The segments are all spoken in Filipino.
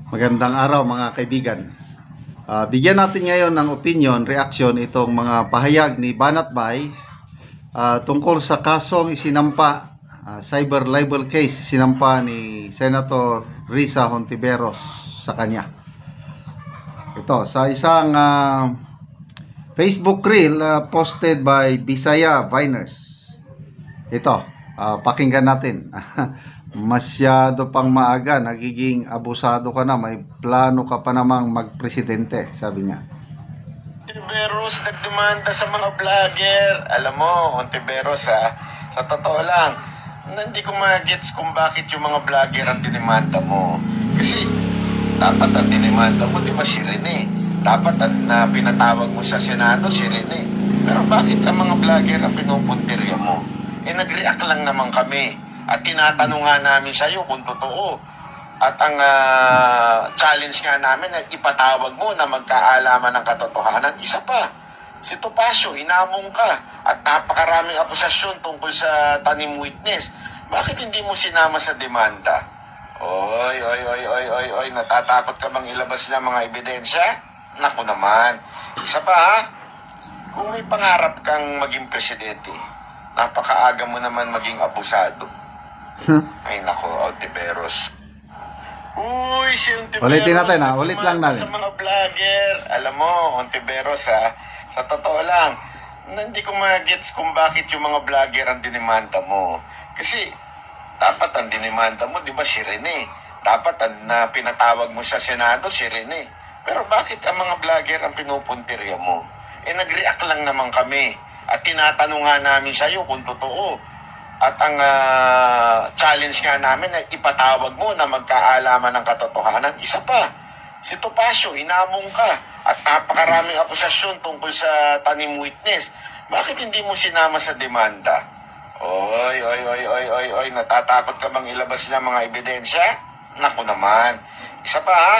Magandang araw mga kaibigan. Bigyan natin ngayon ng opinion, reaction itong mga pahayag ni Banat Bay tungkol sa kasong isinampa, cyber libel case isinampa ni Senator Risa Hontiveros sa kanya. Ito, sa isang Facebook reel posted by Bisaya Viners. Ito, pakinggan natin. Masyado pang maaga, nagiging abusado ka na, may plano ka pa namang magpresidente, sabi niya. Hontiveros nagdemanda sa mga vlogger. Alam mo, Hontiveros sa totoo lang, hindi ko magets kung bakit yung mga vlogger ang dinemanda mo. Kasi dapat ang dinemanda mo, di ba, si Rene? Dapat ang pinatawag mo sa Senado, si Rene. Pero bakit ang mga vlogger ang pinupuntirya mo? Nag-react lang naman kami. At tinatanong nga namin sa iyo kung totoo. At ang challenge nga namin ay ipatawag mo na magkaalaman ng katotohanan. Isa pa, si Topacio, hinamong ka. At napakaraming akusasyon tungkol sa tanim witness. Bakit hindi mo sinama sa demanda? Oy, natatakot ka bang ilabas na mga ebidensya? Naku naman. Isa pa ha, kung may pangarap kang maging presidente, napakaaga mo naman maging abusado. Ay nako, Hontiveros. Uy, si Hontiveros. Ulitin natin ulit lang natin. Sa mga vlogger. Alam mo, Hontiveros sa totoo lang, hindi ko magets kung bakit yung mga vlogger ang dinemanda mo. Kasi dapat ang dinemanda mo, di ba, si Rene? Dapat ang pinatawag mo sa Senado, si Rene. Pero bakit ang mga vlogger ang pinupuntirya mo? Nag-react lang naman kami. At tinatanong nga namin sa iyo kung totoo. At ang challenge nga namin ay ipatawag mo na magkaalaman ng katotohanan. Isa pa, si Topacio, hinamong ka. At napakaraming akusasyon tungkol sa tanim witness. Bakit hindi mo sinama sa demanda? Oy, natatakot ka bang ilabas na mga ebidensya? Naku naman. Isa pa ha,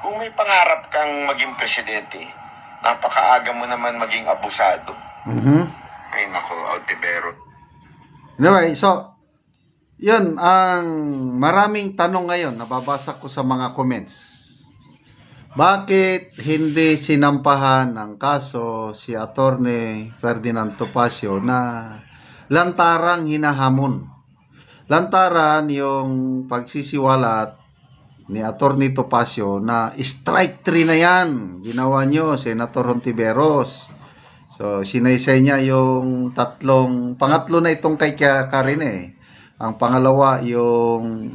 kung may pangarap kang maging presidente, napakaaga mo naman maging abusado. Ay naku, Hontiveros. Anyway, so, yun, ang maraming tanong ngayon, nababasa ko sa mga comments. Bakit hindi sinampahan ng kaso si Attorney Ferdinand Topacio na lantarang hinahamon? Lantaran yung pagsisiwalat ni Attorney Topacio na strike 3 na yan. Ginawa nyo, Senator Hontiveros. So, sinaysay niya yung pangatlo na itong kay Karine. Ang pangalawa yung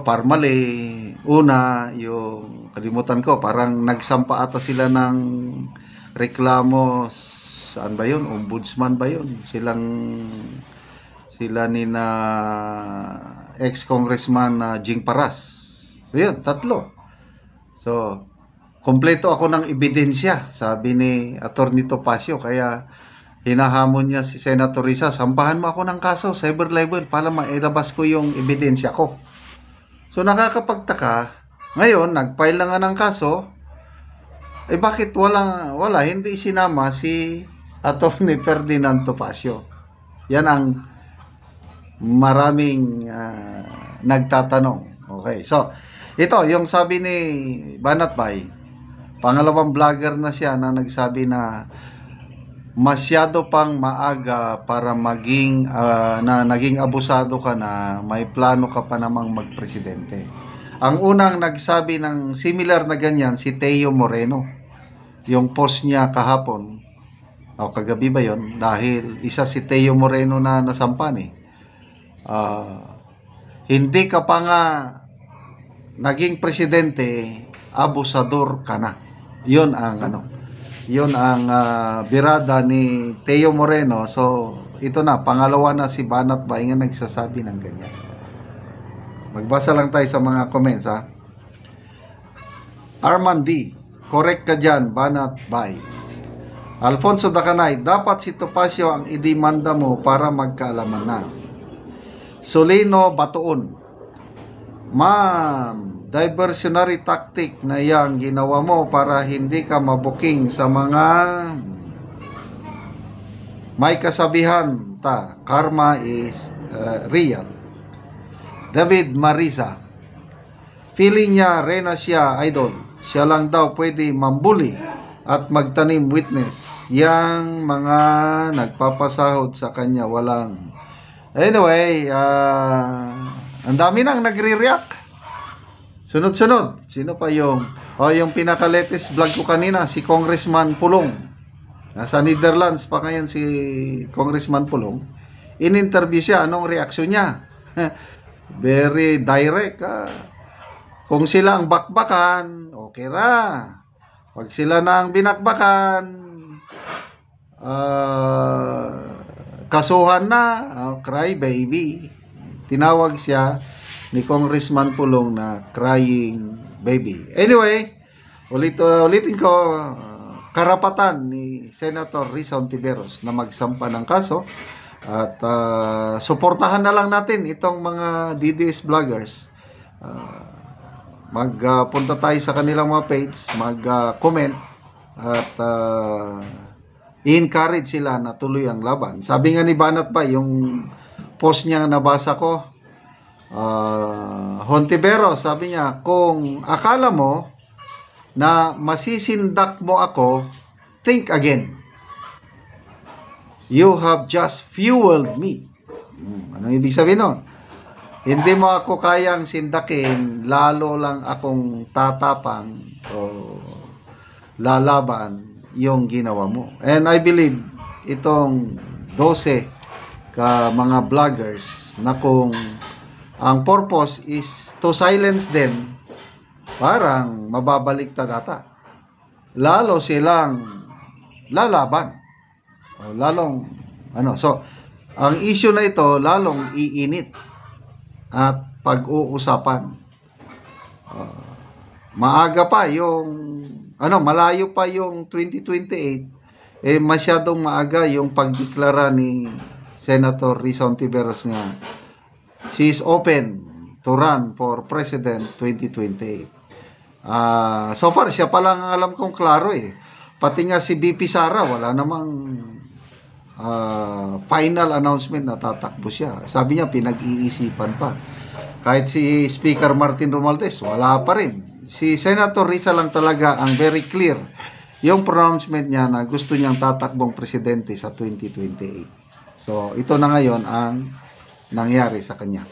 Parmale. Una, yung kalimutan ko, parang nagsampa ata sila ng reklamo, saan ba yun? Ombudsman ba yun? Sila ni na ex-congressman Jing Paras. So, yun, 3. So, kompleto ako ng ebidensya, sabi ni Attorney Topacio, kaya hinahamon niya si Senator Risa, sampahan mo ako ng kaso, cyber libel, para mailabas ko yung ebidensya ko. So nakakapagtaka, ngayon, nag-file na nga ng kaso, bakit wala, hindi sinama si Attorney Ferdinand Topacio? Yan ang maraming nagtatanong. Okay, so, ito, yung sabi ni Banat Bay, pangalawang vlogger na siya na nagsabi na masyado pang maaga para naging abusado ka na, may plano ka pa namang magpresidente. Ang unang nagsabi ng similar na ganyan, si Teo Moreno. Yung post niya kahapon, o kagabi ba yun? Dahil isa si Teo Moreno na nasampan hindi ka pa nga naging presidente, abusador ka na. Yun ang birada ni Teo Moreno. So ito na, pangalawa na si Banat Bay nga nagsasabi ng ganyan. Magbasa lang tayo sa mga comments ha. Arman D, correct ka dyan, Banat Bay. Alfonso Dacanay, dapat si Topacio ang idemanda mo para magkaalaman na. Solino Batoon, ma'am, diversionary tactic na yang ginawa mo para hindi ka mabuking sa mga may kasabihan karma is real. David Marisa, Feeling niya, reyna siya, idol. Siya lang daw pwede mambuli at magtanim witness. Yang mga nagpapasahod sa kanya walang. Anyway, ang dami nang nagre-react. Sunod-sunod. Sino pa yung yung pinaka-latest vlog ko kanina, si Congressman Pulong. Nasa Netherlands pa ngayon si Congressman Pulong. In-interview siya, anong reaksyon niya? Very direct. Kung sila ang bakbakan, okay ra. Pag sila na ang binakbakan, kasuhan na, cry baby. Tinawag siya ni Congressman Pulong na crying baby. Anyway, ulitin ko, karapatan ni Senator Risa Hontiveros na magsampa ng kaso at suportahan na lang natin itong mga DDS vloggers. Magpunta tayo sa kanilang mga page, mag-comment at i-encourage sila na tuloy ang laban. Sabi nga ni Banat pa, yung post niya nabasa ko, Hontiveros, sabi niya, kung akala mo na masisindak mo ako, think again. You have just fueled me. Anong ibig sabihin nun? Hindi mo ako kayang sindakin, lalo lang akong tatapang o lalaban yung ginawa mo. And I believe itong 12 ka mga vloggers na kung ang purpose is to silence them, parang mababaliktad ata. Lalo silang lalaban. O lalong so ang issue na ito lalong iinit at pag-uusapan. Maaga pa yung malayo pa yung 2028, masyadong maaga yung pagdeklara ni Senator Risa Hontiveros nga she is open to run for President 2028. So far, siya pa lang ang alam kong klaro Pati nga si BP Sara, wala namang final announcement na tatakbo siya. Sabi niya, pinag-iisipan pa. Kahit si Speaker Martin Romualdez, wala pa rin. Si Senator Risa lang talaga ang very clear yung pronouncement niya na gusto niyang tatakbong presidente sa 2028. So, ito na ngayon ang nangyari sa kanya.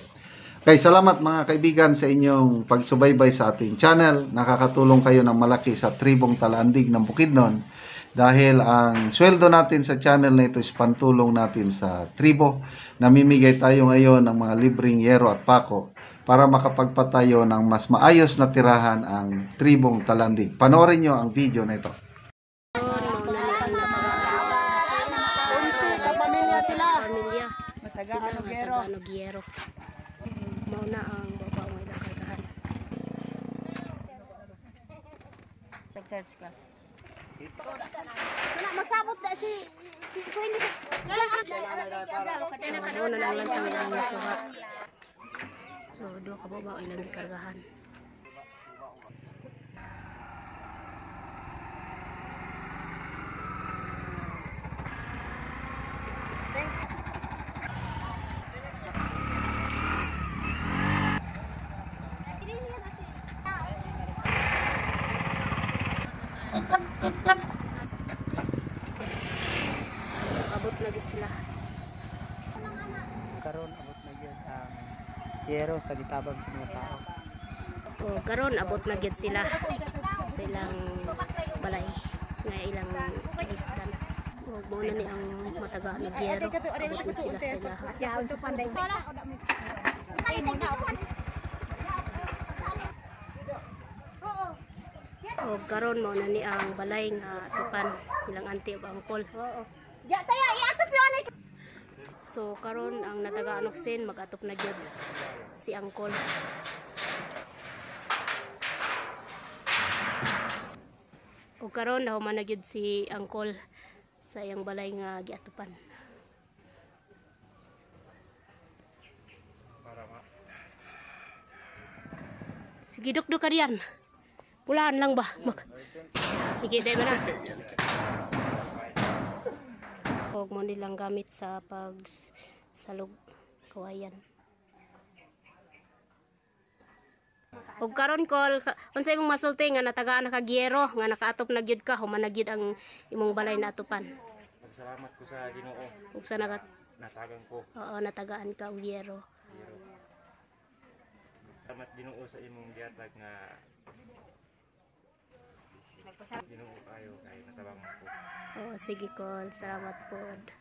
Okay, salamat mga kaibigan sa inyong pagsubaybay sa ating channel. Nakakatulong kayo ng malaki sa tribong Talandig ng Bukidnon dahil ang sweldo natin sa channel na ito is pantulong natin sa tribo. Namimigay tayo ngayon ng mga libreng yero at pako para makapagpatayo ng mas maayos na tirahan ang tribong Talandig. Panoorin nyo ang video na ito. Taga-Anoguero. Mauna ang baba mo ilang kargahan. Pag-charge ka. Magsabot na si Kuya. Mauna lang lang sa mga baba. So, doon ka baba o ilang kargahan. Abot na gid sila. Karon abot na gyud ang yero sa gitabang sa mga tao. Karon abot na gid sila sa ilang balay nga ilang istan. Mo na ni ang mataga na yero. Abot na sila sa lahat. Karon mo na ni ang balay nga tupan ilang auntie ug angkol. So karon ang nataga-anoksin mag-atop na gyud si angkol. O karon nahuman na gyud si angkol sa iyang balay nga giatupan. Sige duk-duk ka diyan. Pulaan lang ba? Sige, dahil na. Huwag mo nilang gamit sa pagsalog kawayan. Ug karon kol unsay imong masulti nga natagaan na ka Giyero nga nakaatop na gyud ka human na gyud ang imong balay na atupan. Salamat ko sa Ginoo. Ug sa Natagan ko. oo natagaan ka og Giyero. Salamat Ginoo sa imong gihatag nga Ginoo kayo kay natabang ko. Oo sige kol, salamat pod.